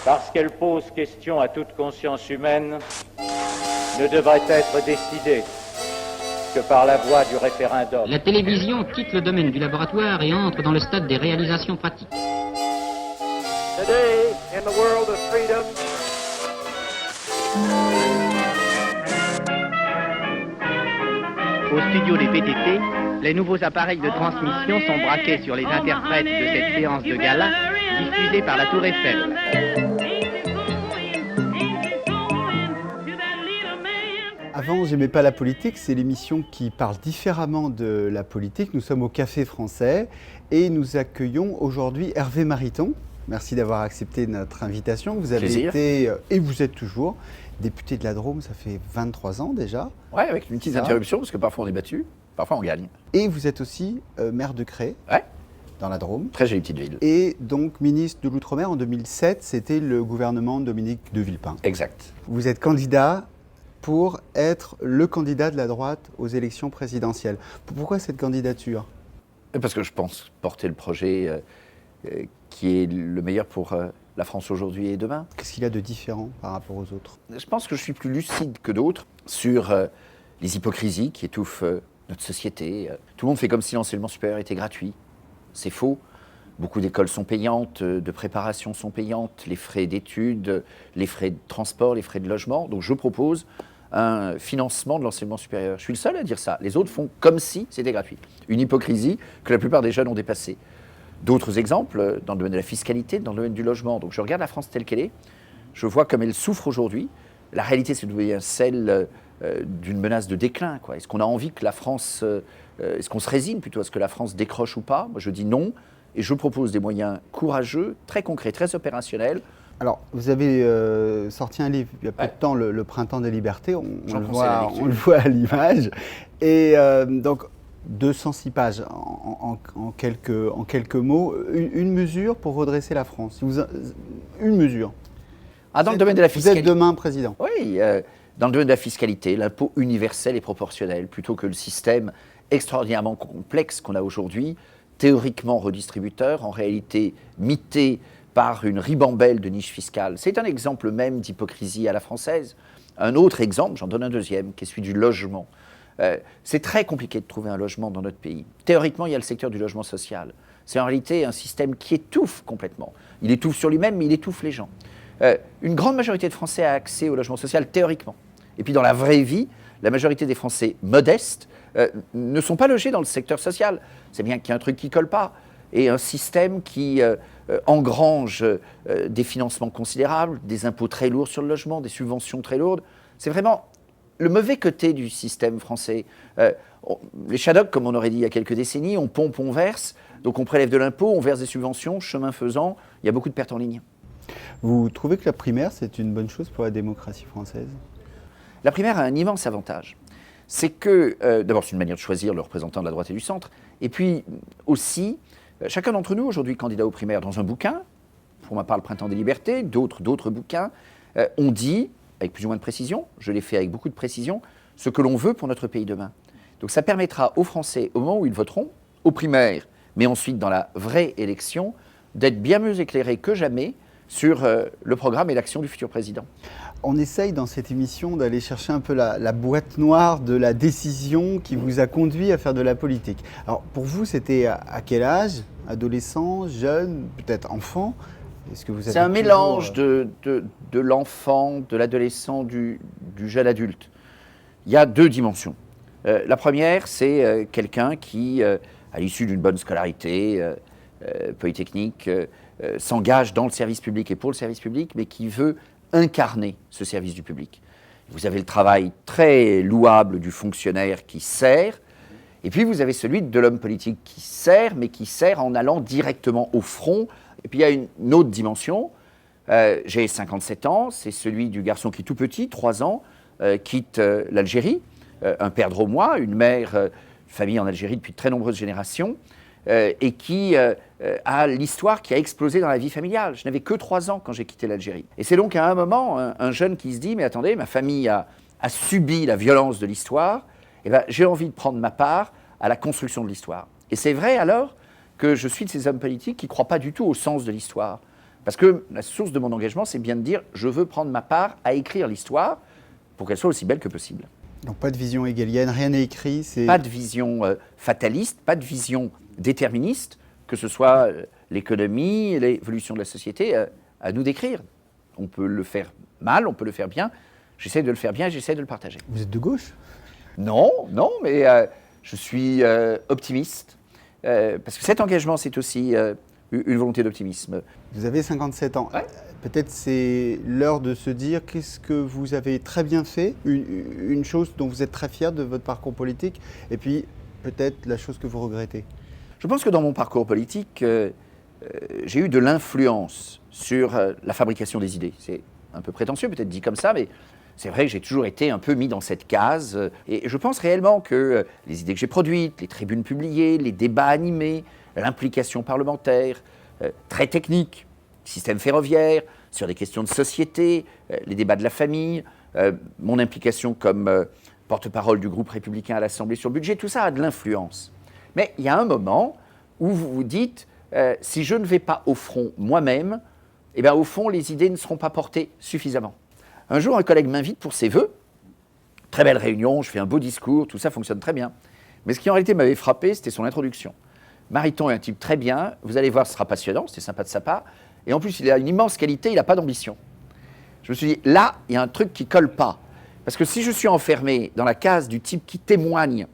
parce qu'elle pose question à toute conscience humaine, ne devrait être décidée que par la voie du référendum. La télévision quitte le domaine du laboratoire et entre dans le stade des réalisations pratiques. Today, in the world of freedom, Au studio des PTT, les nouveaux appareils de transmission sont braqués sur les interprètes de cette séance de gala diffusée par la Tour Eiffel. Avant, j'aimais pas la politique, c'est l'émission qui parle différemment de la politique. Nous sommes au Café Français et nous accueillons aujourd'hui Hervé Mariton. Merci d'avoir accepté notre invitation. Vous avez été, et vous êtes toujours, député de la Drôme, ça fait 23 ans déjà. Oui, avec une petite interruption, parce que parfois on est battu, parfois on gagne. Et vous êtes aussi maire de Cré, dans la Drôme. Très jolie petite ville. Et donc ministre de l'Outre-mer en 2007, c'était le gouvernement de Dominique de Villepin. Exact. Vous êtes candidat pour être le candidat de la droite aux élections présidentielles. Pourquoi cette candidature ? Parce que je pense porter le projet qui est le meilleur pour la France aujourd'hui et demain. Qu'est-ce qu'il y a de différent par rapport aux autres ? Je pense que je suis plus lucide que d'autres sur les hypocrisies qui étouffent notre société. Tout le monde fait comme si l'enseignement supérieur était gratuit. C'est faux. Beaucoup d'écoles sont payantes, de préparation sont payantes, les frais d'études, les frais de transport, les frais de logement. Donc je propose un financement de l'enseignement supérieur. Je suis le seul à dire ça. Les autres font comme si c'était gratuit. Une hypocrisie que la plupart des jeunes ont dépassée. D'autres exemples, dans le domaine de la fiscalité, dans le domaine du logement. Donc je regarde la France telle qu'elle est, je vois comme elle souffre aujourd'hui. La réalité, c'est celle d'une menace de déclin, quoi. Est-ce qu'on a envie que la France... est-ce qu'on se résigne plutôt à ce que la France décroche ou pas ? Moi, je dis non. Et je propose des moyens courageux, très concrets, très opérationnels. Alors, vous avez sorti un livre il y a peu de temps, le Printemps des libertés, on le voit à l'image. Et donc, 206 pages en quelques mots. Une mesure pour redresser la France. Une mesure. Dans le domaine de la fiscalité. Vous êtes demain président. Oui, dans le domaine de la fiscalité, l'impôt universel et proportionnel, plutôt que le système extraordinairement complexe qu'on a aujourd'hui, théoriquement redistributeur, en réalité mité par une ribambelle de niches fiscales. C'est un exemple même d'hypocrisie à la française. Un autre exemple, j'en donne un deuxième, qui est celui du logement. C'est très compliqué de trouver un logement dans notre pays. Théoriquement, il y a le secteur du logement social. C'est en réalité un système qui étouffe complètement. Il étouffe sur lui-même, mais il étouffe les gens. Une grande majorité de Français a accès au logement social théoriquement. Et puis dans la vraie vie, la majorité des Français modestes ne sont pas logés dans le secteur social. C'est bien qu'il y a un truc qui ne colle pas. Et un système qui engrange des financements considérables, des impôts très lourds sur le logement, des subventions très lourdes. C'est vraiment le mauvais côté du système français. Les Shadocks, comme on aurait dit il y a quelques décennies, on pompe, on verse. Donc on prélève de l'impôt, on verse des subventions, chemin faisant, il y a beaucoup de pertes en ligne. Vous trouvez que la primaire, c'est une bonne chose pour la démocratie française ? La primaire a un immense avantage. C'est que, d'abord, c'est une manière de choisir le représentant de la droite et du centre. Et puis aussi, chacun d'entre nous, aujourd'hui, candidat aux primaires dans un bouquin, pour ma part, le Printemps des libertés, d'autres bouquins, on dit, avec plus ou moins de précision, je l'ai fait avec beaucoup de précision, ce que l'on veut pour notre pays demain. Donc ça permettra aux Français, au moment où ils voteront, aux primaires, mais ensuite dans la vraie élection, d'être bien mieux éclairés que jamais sur le programme et l'action du futur président. On essaye dans cette émission d'aller chercher un peu la boîte noire de la décision qui vous a conduit à faire de la politique. Alors pour vous, c'était à quel âge ? Adolescent, jeune, peut-être enfant ? Est-ce que vous avez C'est un mélange de l'enfant, de l'adolescent, du jeune adulte. Il y a deux dimensions. La première, c'est quelqu'un qui, à l'issue d'une bonne scolarité polytechnique, s'engage dans le service public et pour le service public, mais qui veut incarner ce service du public. Vous avez le travail très louable du fonctionnaire qui sert, et puis vous avez celui de l'homme politique qui sert, mais qui sert en allant directement au front. Et puis il y a une autre dimension. J'ai 57 ans, c'est celui du garçon qui, tout petit, 3 ans, quitte l'Algérie, un père drômois, une mère, famille en Algérie depuis de très nombreuses générations, et qui a l'histoire qui a explosé dans la vie familiale. Je n'avais que 3 ans quand j'ai quitté l'Algérie. Et c'est donc à un moment, un jeune qui se dit « Mais attendez, ma famille a subi la violence de l'histoire, et ben, j'ai envie de prendre ma part à la construction de l'histoire. » Et c'est vrai alors que je suis de ces hommes politiques qui ne croient pas du tout au sens de l'histoire. Parce que la source de mon engagement, c'est bien de dire je veux prendre ma part à écrire l'histoire pour qu'elle soit aussi belle que possible. Donc pas de vision hegelienne, rien n'est écrit. Pas de vision fataliste, pas de vision déterministe, que ce soit l'économie, l'évolution de la société, à nous d'écrire. On peut le faire mal, on peut le faire bien. J'essaie de le faire bien et j'essaie de le partager. Vous êtes de gauche? Non, mais je suis optimiste. Parce que cet engagement, c'est aussi une volonté d'optimisme. Vous avez 57 ans. Ouais. Peut-être c'est l'heure de se dire qu'est-ce que vous avez très bien fait, une chose dont vous êtes très fier de votre parcours politique, et puis peut-être la chose que vous regrettez. Je pense que dans mon parcours politique, j'ai eu de l'influence sur la fabrication des idées. C'est un peu prétentieux, peut-être dit comme ça, mais c'est vrai que j'ai toujours été un peu mis dans cette case. Et je pense réellement que les idées que j'ai produites, les tribunes publiées, les débats animés, l'implication parlementaire, très technique, système ferroviaire, sur des questions de société, les débats de la famille, mon implication comme porte-parole du groupe républicain à l'Assemblée sur le budget, tout ça a de l'influence. Mais il y a un moment où vous vous dites, si je ne vais pas au front moi-même, eh bien, au fond, les idées ne seront pas portées suffisamment. Un jour, un collègue m'invite pour ses vœux. Très belle réunion, je fais un beau discours, tout ça fonctionne très bien. Mais ce qui en réalité m'avait frappé, c'était son introduction. Mariton est un type très bien, vous allez voir, ce sera passionnant, c'était sympa de sa part. Et en plus, il a une immense qualité, il n'a pas d'ambition. Je me suis dit, là, il y a un truc qui ne colle pas. Parce que si je suis enfermé dans la case du type qui témoigne,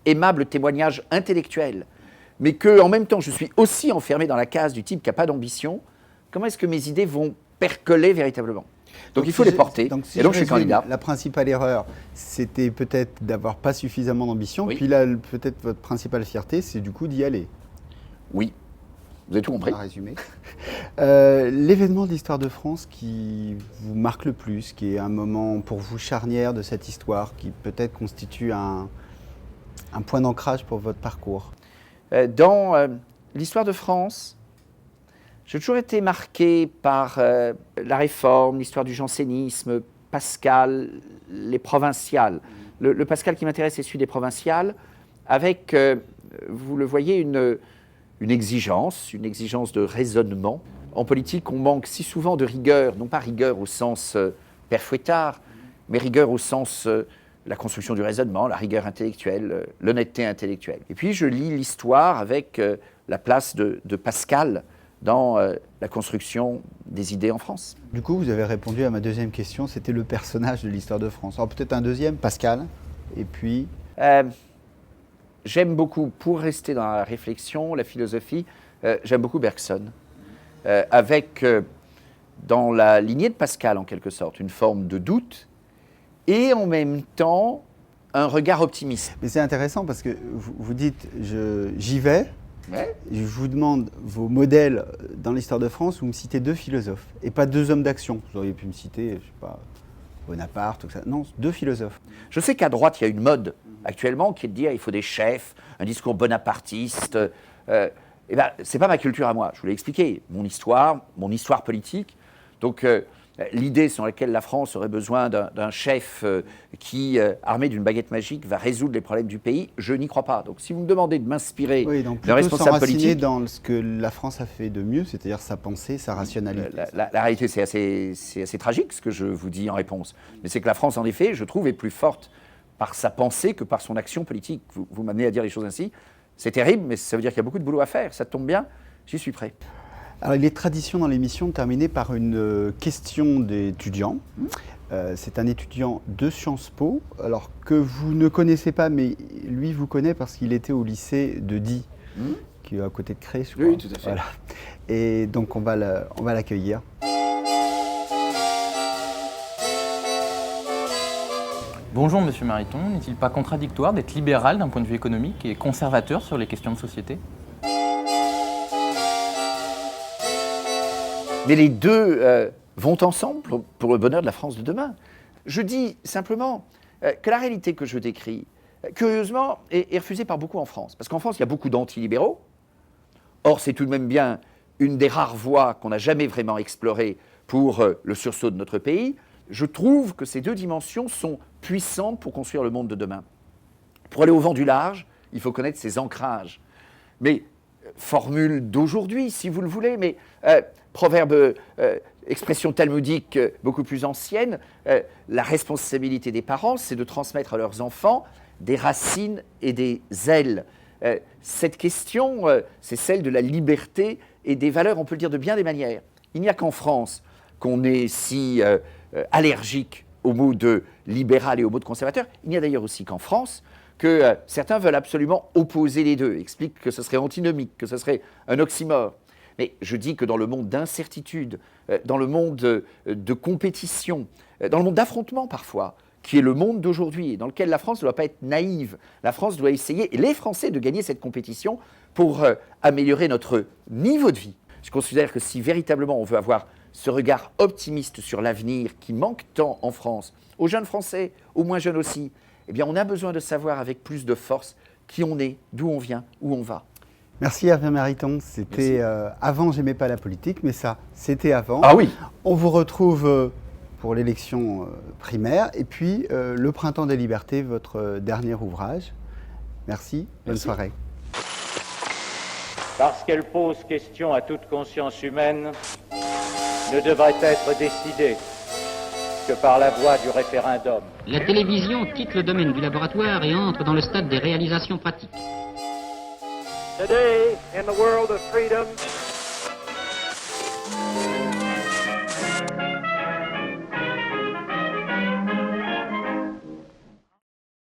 aimable témoignage intellectuel, mais qu'en même temps, je suis aussi enfermé dans la case du type qui n'a pas d'ambition, comment est-ce que mes idées vont percoler véritablement ? Donc il faut les porter, et donc je suis candidat. La principale erreur, c'était peut-être d'avoir pas suffisamment d'ambition, Oui. puis là, peut-être votre principale fierté, c'est du coup d'y aller. Oui, vous avez tout compris. On va résumer. L'événement de l'histoire de France qui vous marque le plus, qui est un moment pour vous charnière de cette histoire, qui peut-être constitue un point d'ancrage pour votre parcours. Dans l'histoire de France, j'ai toujours été marqué par la Réforme, l'histoire du jansénisme, Pascal, les provinciales. Le Pascal qui m'intéresse est celui des provinciales, avec, vous le voyez, une exigence de raisonnement. En politique, on manque si souvent de rigueur, non pas rigueur au sens père Fouettard, mais rigueur au sens la construction du raisonnement, la rigueur intellectuelle, l'honnêteté intellectuelle. Et puis je lis l'histoire avec la place de Pascal dans la construction des idées en France. Du coup, vous avez répondu à ma deuxième question, c'était le personnage de l'histoire de France. Alors peut-être un deuxième, Pascal, et puis... J'aime beaucoup, pour rester dans la réflexion, la philosophie, j'aime beaucoup Bergson, avec, dans la lignée de Pascal en quelque sorte, une forme de doute, et en même temps, un regard optimiste. Mais c'est intéressant parce que vous dites, j'y vais, Ouais. je vous demande vos modèles dans l'histoire de France, vous me citez deux philosophes, et pas deux hommes d'action. Vous auriez pu me citer, je sais pas, Bonaparte, tout ça. Non, deux philosophes. Je sais qu'à droite, il y a une mode actuellement qui est de dire il faut des chefs, un discours bonapartiste. Eh ben, c'est pas ma culture à moi. Je vous l'ai expliqué. Mon histoire politique. Donc, l'idée sur laquelle la France aurait besoin d'un chef qui, armé d'une baguette magique, va résoudre les problèmes du pays, je n'y crois pas. Donc, si vous me demandez de m'inspirer d'un responsable politique, dans ce que la France a fait de mieux, c'est-à-dire sa pensée, sa rationalité. la réalité, c'est assez tragique ce que je vous dis en réponse. Mais c'est que la France, en effet, je trouve, est plus forte par sa pensée que par son action politique. Vous m'amenez à dire les choses ainsi. C'est terrible, mais ça veut dire qu'il y a beaucoup de boulot à faire. Ça tombe bien, j'y suis prêt. Alors, il est tradition dans l'émission de terminer par une question d'étudiant. C'est un étudiant de Sciences Po, alors que vous ne connaissez pas, mais lui vous connaît parce qu'il était au lycée de Die, qui est à côté de Cré, je crois. Oui, tout à fait. Voilà. Et donc on va l'accueillir. Bonjour Monsieur Mariton, n'est-il pas contradictoire d'être libéral d'un point de vue économique et conservateur sur les questions de société ? Mais les deux vont ensemble pour le bonheur de la France de demain. Je dis simplement que la réalité que je décris, curieusement, est refusée par beaucoup en France. Parce qu'en France, il y a beaucoup d'antilibéraux. Or, c'est tout de même bien une des rares voies qu'on n'a jamais vraiment explorées pour le sursaut de notre pays. Je trouve que ces deux dimensions sont puissantes pour construire le monde de demain. Pour aller au vent du large, il faut connaître ses ancrages. Mais, formule d'aujourd'hui, si vous le voulez, mais proverbe, expression talmudique beaucoup plus ancienne, la responsabilité des parents, c'est de transmettre à leurs enfants des racines et des ailes. Cette question, c'est celle de la liberté et des valeurs, on peut le dire de bien des manières. Il n'y a qu'en France qu'on est si allergique au mot de libéral et au mot de conservateur. Il n'y a d'ailleurs aussi qu'en France que certains veulent absolument opposer les deux, expliquent que ce serait antinomique, que ce serait un oxymore. Mais je dis que dans le monde d'incertitude, dans le monde de compétition, dans le monde d'affrontement parfois, qui est le monde d'aujourd'hui, et dans lequel la France ne doit pas être naïve, la France doit essayer, et les Français, de gagner cette compétition pour améliorer notre niveau de vie. Je considère que si véritablement on veut avoir ce regard optimiste sur l'avenir qui manque tant en France, aux jeunes Français, aux moins jeunes aussi, eh bien on a besoin de savoir avec plus de force qui on est, d'où on vient, où on va. Merci Hervé Mariton. C'était avant, j'aimais pas la politique, mais ça, c'était avant. Ah oui. On vous retrouve pour l'élection primaire et puis le Printemps des libertés, votre dernier ouvrage. Merci, bonne soirée. Parce qu'elle pose question à toute conscience humaine, ne devrait être décidée que par la voie du référendum. La télévision quitte le domaine du laboratoire et entre dans le stade des réalisations pratiques. Today, in the world of freedom,